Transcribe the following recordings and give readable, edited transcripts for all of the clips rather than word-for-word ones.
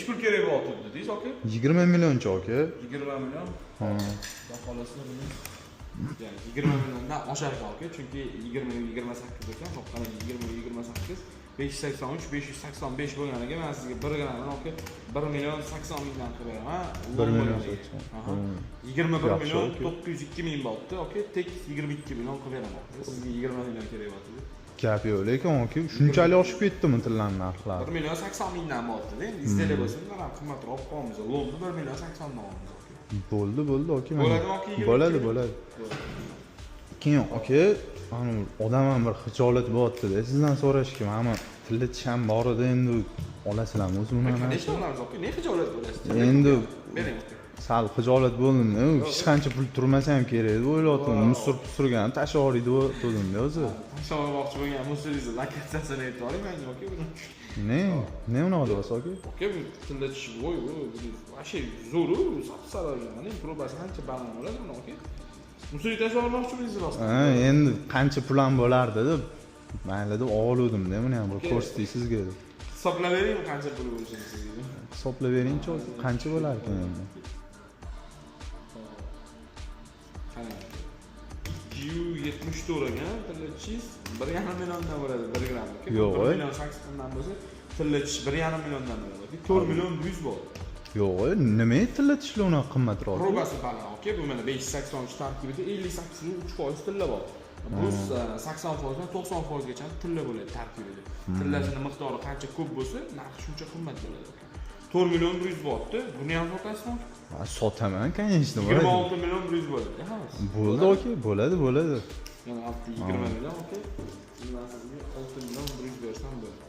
Nechi pul kerak bo'lyapti dedingiz, aka? 20 millioncha aka. 20 million. Ha. Baholasini bilmayman. Yani 20 milliondan oshar ekan aka, chunki 20-28 ekan, to'qqani 20-28 583 585 bo'lganiga men sizga birgina aka 1 million 80 mingdan qilib beraman. 1 million 80. Aha. 21 million 902 ming bo'ldi, aka, tek 22 million qilib beraman. Sizga 20 million kerak bo'ldi. Gap yo'q, lekin aka, shunchalik oshib ketdimi tillarning narxlari? 1 million 80 mingdan bo'ldi-da. Endi izlay bo'lsa, ham qimmatroq qolamiz. London 1 million 80 dan olamiz. Bo'ldi aka. Bo'ladimi aka? Bo'ladi. Keyin aka, odam ham bir xijolat bo'lyapti-da. Sizdan so'rashkim, hamma tilla tisham bor edi, endi olasizlarmi o'zi buni? Qanday olamiz aka? Ne xijolat bo'lasiz? Endi bering. sal xijolat bo'ldim-da. Hech qancha pul turmasa ham kerak deb o'ylayaptim. Musur-pusurgan tashib yuboradi dedim-da o'zi. Tashib yubormoqchi bo'lgan musuringizni lokatsiyasini aytib oling menga aka buni. Ne unaqa deyapsiz aka? Aka bu tilla tish voy, vashe zo'ru, sapsaragani, probasi qancha baland bo'ladi buni aka? Musuri tashib yubormoqchimisiz rostmi? Ha, endi qancha pul ham bo'lardi deb mayli deb oluvdim-da, buni ham bir ko'rsatay sizga deb. Hisoblab beringmi qancha pul bo'lishini sizga? Hisoblab beringchi, qancha bo'lar ekan endi? Qani. 274 ekan, tilla tish 1,5 milliondan bo'ladi 1 gramm. Yo'q, 1 million 80 dan bo'lsa, tilla tish 1,5 milliondan bo'ladi. 4 million 100 bor. Yo'q, nima tilla tishlar unaqa qimmatroq? Probasi baland, aka. Bu mana 583 tarkibida 58.3% tilla bor. Bu 80% dan 90% gacha tilla bo'ladi tarkibida. Tillasini miqdori qancha ko'p bo'lsa, narxi shuncha qimmat bo'ladi. 4 million 100 bo'ldi. Buni ham sotasizmi? Sotaman, конечно. 26 million 100 bo'ladi. Ha. Bo'ldi aka, bo'ladi. Yana 20 million aka. Bundan sizga 6 million 100 bersam bo'ladi.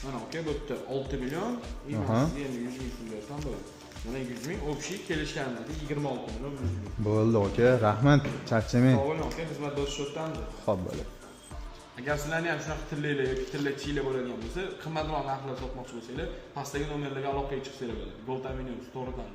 Mana aka, bu yerda 6 million, sizga endi 100 ming so'm bersam bo'ladi. Mana 100 ming общий kelishganida 26 million 100 ming. Bo'ldi aka, rahmat, charchamang. Sog' bo'ling aka, xizmat ko'rsatamiz. Xo'p, bo'ldi. Agar sizlarni ham shunaqa tillaylar yoki tilla chiylar bo'ladigan bo'lsa, qimmatroq narxlarda sotmoqchi bo'lsanglar, pastdagi nomerlarga aloqaga chiqsanglar bo'ladi. Gold Aluminium to'g'ridan.